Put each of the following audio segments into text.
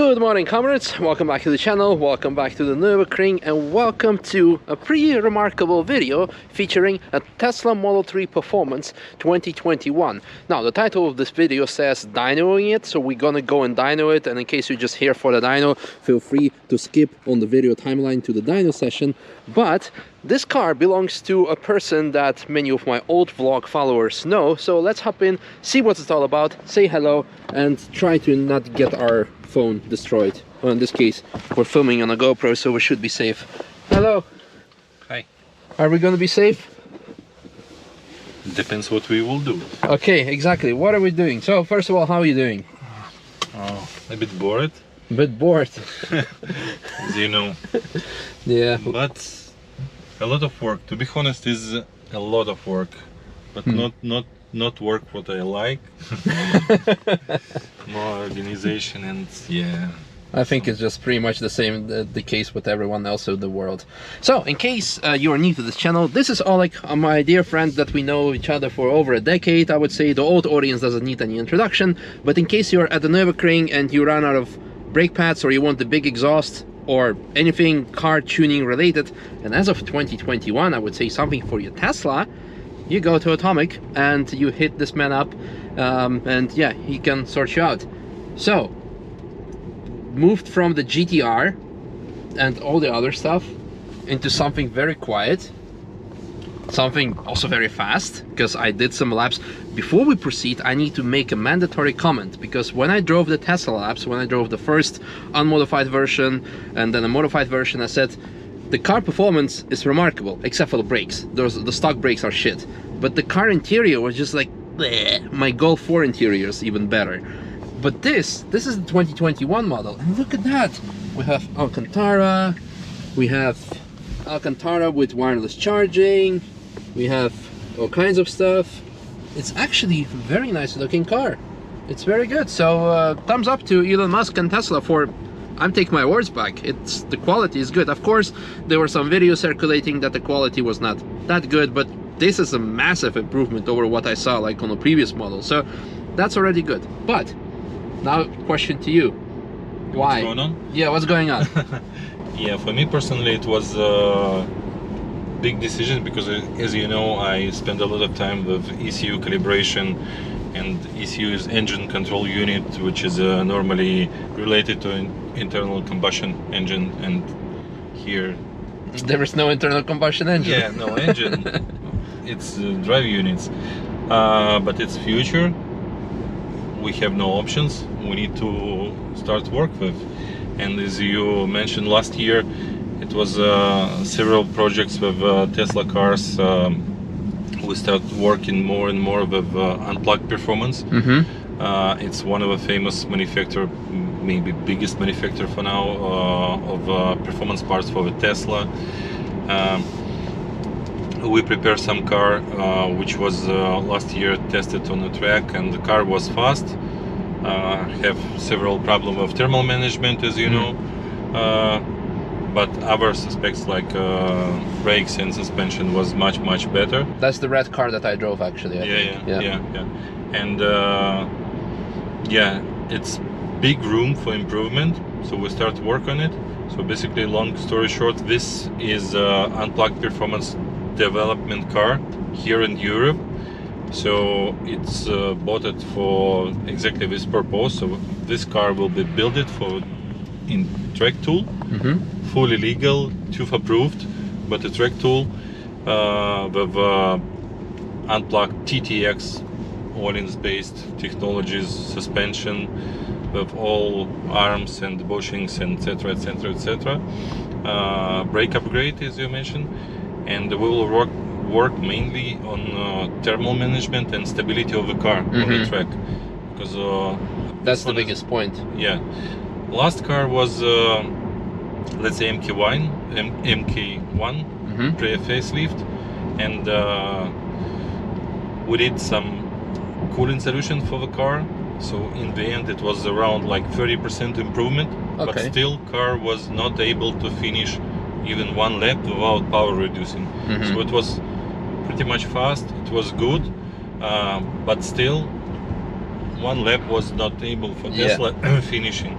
Good morning, comrades. Welcome back to the channel, welcome back to the Nürburgring, and welcome to a pretty remarkable video featuring a Tesla Model 3 Performance 2021. Now, the title of this video says dynoing it, so we're gonna go and dyno it, and in case you're just here for the dyno, feel free to skip on the video timeline to the dyno session. But this car belongs to a person that many of my old vlog followers know, so let's hop in, see what it's all about, say hello, and try to not get our phone destroyed. Well, in this case, we're filming on a GoPro, so we should be safe. Hello. Hi. Are we gonna be safe? Depends what we will do. Okay, exactly. What are we doing? So, first of all, how are you doing? A bit bored. A bit bored. As you know. Yeah. But a lot of work. To be honest, is a lot of work. But not work what I like. More organization and yeah. I think it's just pretty much the same, the case with everyone else in the world. So, in case you are new to this channel, this is Oleg, my dear friend that we know each other for over a decade. I would say the old audience doesn't need any introduction, but in case you're at the Nürburgring and you run out of brake pads, or you want the big exhaust, or anything car tuning related, and as of 2021, I would say something for your Tesla, you go to Atomic and you hit this man up, and yeah, he can sort you out. So, moved from the GTR and all the other stuff into something very quiet, something also very fast, because I did some laps. Before we proceed, I need to make a mandatory comment, because when I drove the Tesla laps, when I drove the first unmodified version and then a modified version, I said the car performance is remarkable, except for the brakes. The stock brakes are shit, but the car interior was just like bleh. My Golf 4 interior is even better. But this is the 2021 model, and look at that. We have Alcantara, with wireless charging, we have all kinds of stuff. It's actually a very nice looking car. It's very good. So thumbs up to Elon Musk and Tesla for, I'm taking my words back, the quality is good. Of course, there were some videos circulating that the quality was not that good, but this is a massive improvement over what I saw like on the previous model. So that's already good. But now, question to you. Why? What's going on? Yeah, what's going on? Yeah, for me personally, it was a big decision because, as you know, I spend a lot of time with ECU calibration, and ECU is engine control unit, which is normally related to an internal combustion engine, and here there is no internal combustion engine. Yeah, no engine. It's drive units, but it's future. We have no options. We need to start work with, and as you mentioned last year, it was several projects with Tesla cars. We start working more and more with unplugged performance. It's one of the famous manufacturer, maybe biggest manufacturer for now, of performance parts for the Tesla. We prepared some car which was last year tested on the track, and the car was fast. Have several problems of thermal management, as you know, but other aspects like brakes and suspension was much better. That's the red car that I drove actually. Yeah. And yeah, it's big room for improvement, so we start to work on it. So basically, long story short, this is unplugged performance development car here in Europe. So it's bought it for exactly this purpose. So this car will be built for in track tool, fully legal, TÜV approved, but a track tool with unplugged TTX Öhlins based technologies, suspension with all arms and bushings, etc, etc. Brake upgrade, as you mentioned, and we will work mainly on thermal management and stability of the car on the track, because that's the biggest point. Yeah, last car was let's say MK1 pre-facelift, and we did some cooling solution for the car. So in the end, it was around like 30% improvement, but still car was not able to finish even one lap without power reducing. So it was pretty much fast, it was good, but still one lap was not able for Tesla finishing.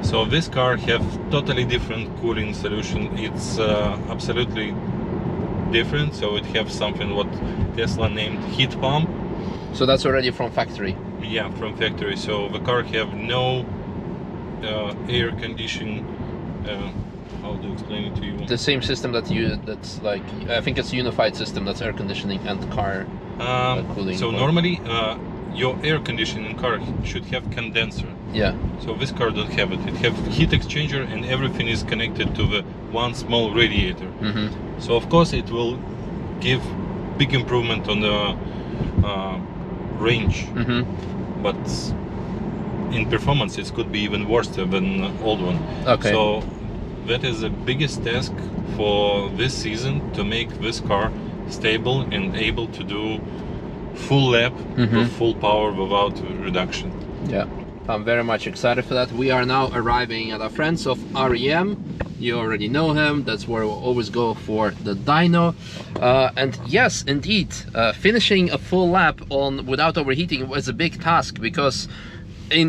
So this car have totally different cooling solution. It's absolutely different. So it have something what Tesla named heat pump. So that's already from factory. Yeah, from factory. So the car have no air conditioning. How to explain it to you? The same system that's like, I think it's a unified system, that's air conditioning and car cooling. So normally your air conditioning car should have condenser. Yeah. So this car don't have it. It have heat exchanger and everything is connected to the one small radiator. Mm-hmm. So of course it will give big improvement on the range. Mm-hmm. But in performance it could be even worse than old one. Okay. So that is the biggest task for this season, to make this car stable and able to do full lap with full power without reduction. Yeah, I'm very much excited for that. We are now arriving at our friends of REM. You already know him. That's where we'll always go for the dyno. And yes, indeed, finishing a full lap on without overheating was a big task, because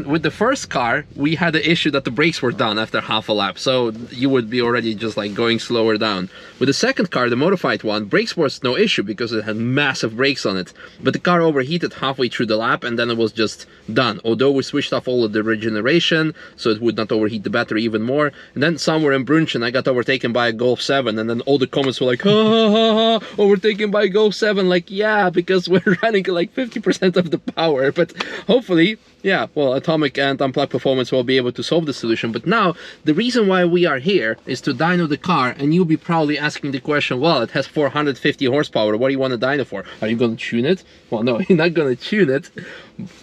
with the first car we had the issue that the brakes were done after half a lap, so you would be already just like going slower down. With the second car, the modified one, brakes was no issue because it had massive brakes on it, but the car overheated halfway through the lap and then it was just done. Although we switched off all of the regeneration so it would not overheat the battery even more. And then somewhere in Brunchen I got overtaken by a Golf 7, and then all the comments were like, ha ha ha ha, overtaken by a Golf 7. Like, yeah, because we're running like 50% of the power. But hopefully, yeah, well, Atomic and Unplugged Performance will be able to solve the solution. But now, the reason why we are here is to dyno the car, and you'll be probably asking the question, well, it has 450 horsepower, what do you want to dyno for? Are you going to tune it? Well, no, you're not going to tune it.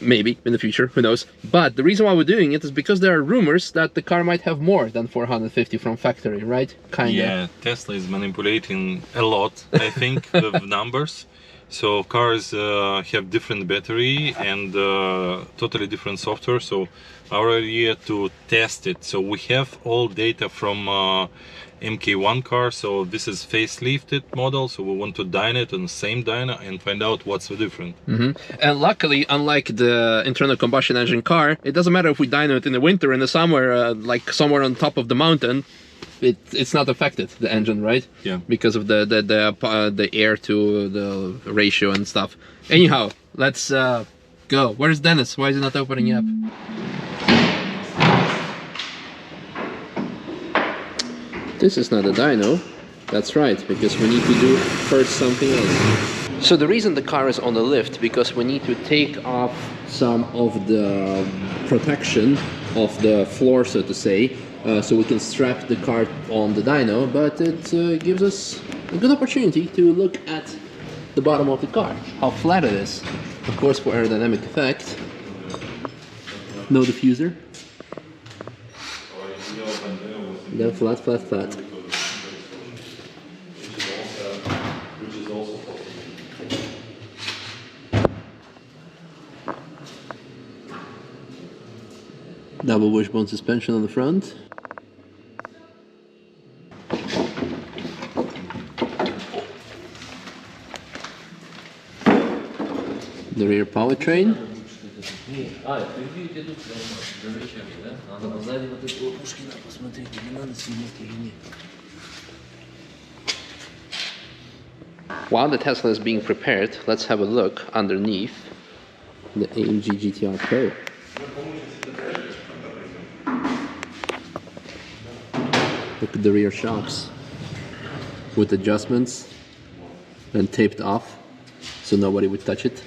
Maybe in the future, who knows. But the reason why we're doing it is because there are rumors that the car might have more than 450 from factory, right? Kinda. Yeah, Tesla is manipulating a lot, I think, with numbers. So cars have different battery and totally different software. So our idea to test it. So we have all data from MK1 car. So this is facelifted model. So we want to dyno it on the same dyno and find out what's the difference. And luckily, unlike the internal combustion engine car, it doesn't matter if we dyno it in the winter, in the summer, like somewhere on top of the mountain. It's not affected, the engine, right? Yeah. Because of the air to the ratio and stuff. Anyhow, let's go. Where's Dennis? Why is he not opening up? This is not a dyno. That's right, because we need to do first something else. So the reason the car is on the lift, because we need to take off some of the protection of the floor, so to say, so we can strap the car on the dyno, but it gives us a good opportunity to look at the bottom of the car, how flat it is. Of course, for aerodynamic effect. No diffuser. Then flat, flat, flat. Double wishbone suspension on the front. The rear powertrain. While the Tesla is being prepared, let's have a look underneath the AMG GTR Pro. Look at the rear shocks with adjustments and taped off so nobody would touch it.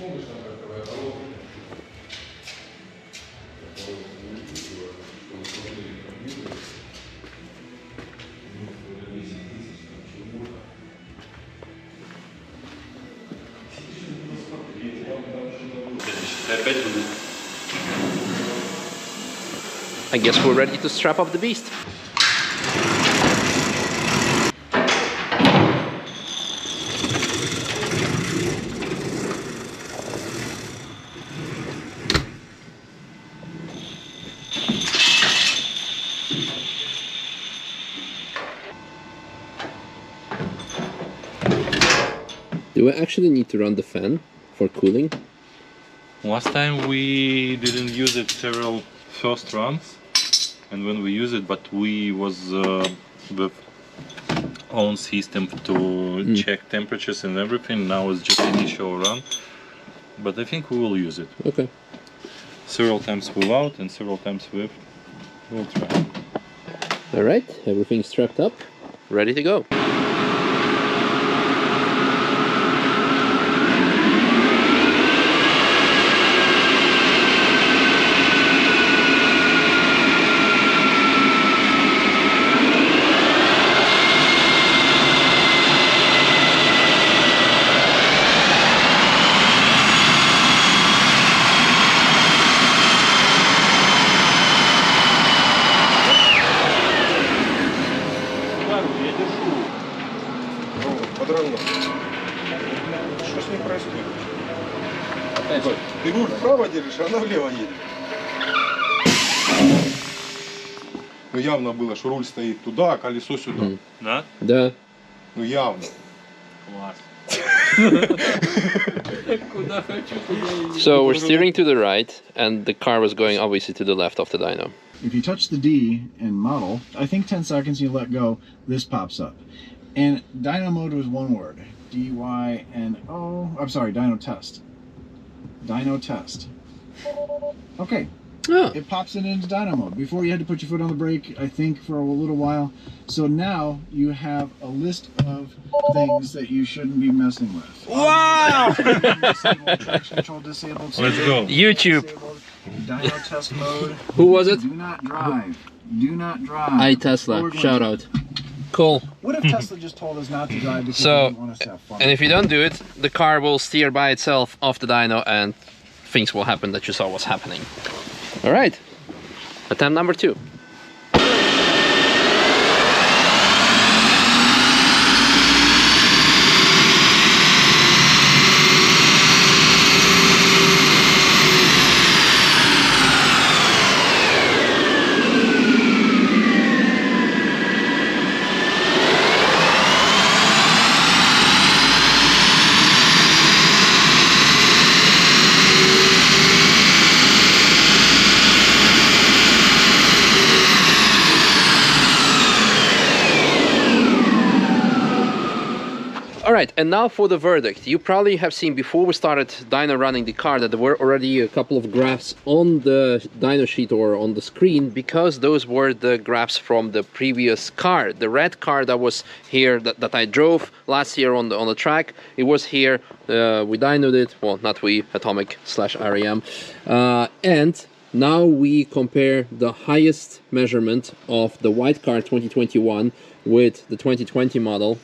I guess we're ready to strap up the beast. Do I actually need to run the fan for cooling? Last time we didn't use it several first runs. and when we use it, but we was with own system to check temperatures and everything. Now it's just initial run, but I think we will use it. Okay. Several times without and several times with. We'll try. All right, everything's strapped up, ready to go. Что с ним происходит? Ты руль вправо держишь, а она влево едет. Ну явно было, что руль стоит туда, а колесо сюда. Да? Да. Ну явно. Класс. So we're steering to the right, and the car was going obviously to the left of the dyno. If you touch the D in model, I think 10 seconds you let go, this pops up. And Dyno Mode was one word. D-Y-N-O, I'm sorry, Dyno Test. Dyno Test. Okay, Oh. it pops it into Dyno Mode. Before you had to put your foot on the brake, I think, for a little while. So now you have a list of things that you shouldn't be messing with. Wow! Disabled, traction control disabled. Let's go. YouTube. Disabled, Dyno Test Mode. Who was it? Do not drive. Do not drive. I Tesla. Forward Shout lane. out. Cool. What if Tesla just told us not to drive because So, they didn't want us to have fun? And if you don't do it, the car will steer by itself off the dyno and things will happen that you saw was happening. All right. Attempt number 2. Alright, and now for the verdict. You probably have seen before we started dyno running the car that there were already a couple of graphs on the dyno sheet or on the screen, because those were the graphs from the previous car. The red car that was here that I drove last year on the track, it was here. We dynoed it, well, not we, Atomic/REM, and now we compare the highest measurement of the white car 2021 with the 2020 model.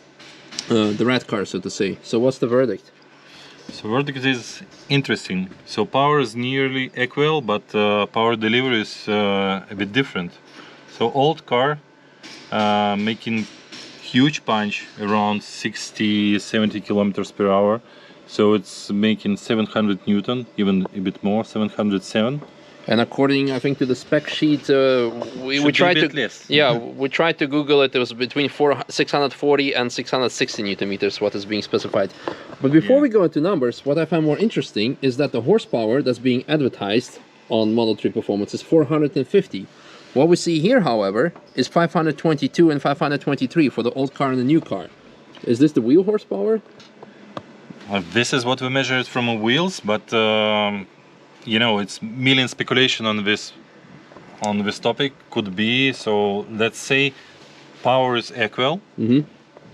The red car, so to say. So what's the verdict? So verdict is interesting. So power is nearly equal, but power delivery is a bit different. So old car making huge punch around 60-70 kilometers per hour. So it's making 700 Newton, even a bit more, 707. And according, I think, to the spec sheet, we tried to we tried to Google it. It was between 640 and 660 Newton meters, what is being specified. But before we go into numbers, what I find more interesting is that the horsepower that's being advertised on Model 3 Performance is 450. What we see here, however, is 522 and 523 for the old car and the new car. Is this the wheel horsepower? This is what we measured from wheels, but you know, it's million speculation on this topic. Could be, so let's say power is equal,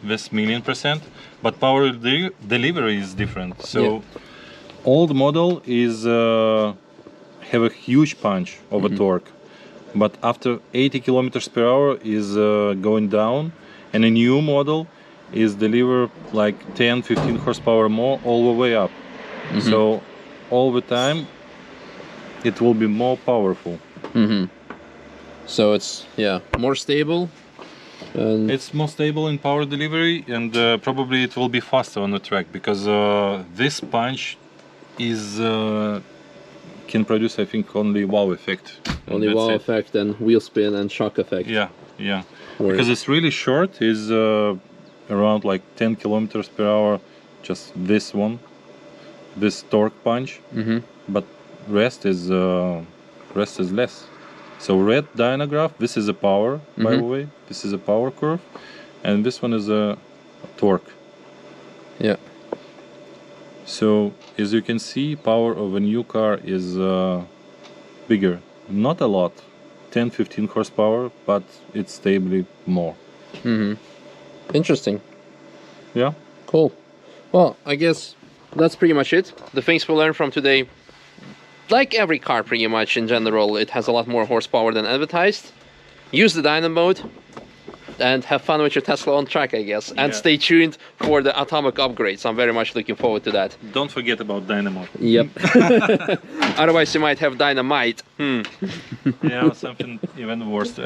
this 1,000,000%, but power delivery is different. So old model is have a huge punch of a torque, but after 80 kilometers per hour is going down, and a new model is deliver like 10-15 horsepower more all the way up. So all the time it will be more powerful. So it's more stable. And it's more stable in power delivery, and probably it will be faster on the track, because this punch is can produce, I think, only wow effect. Only wow effect and wheel spin and shock effect. Yeah. Because it's really short. Is around like 10 kilometers per hour. Just this one, this torque punch. But rest is less, So red dyno graph, this is a power, by the way. This is a power curve, and this one is a torque. Yeah. So as you can see, power of a new car is bigger. Not a lot, 10-15 horsepower, but it's stably more. Interesting. Yeah. Cool. Well, I guess that's pretty much it. The things we learned from today, like every car pretty much in general, it has a lot more horsepower than advertised. Use the Dyno Mode and have fun with your Tesla on track, I guess. And stay tuned for the atomic upgrades. I'm very much looking forward to that. Don't forget about dynamo. Yep. Otherwise you might have dynamite. Yeah, something even worse.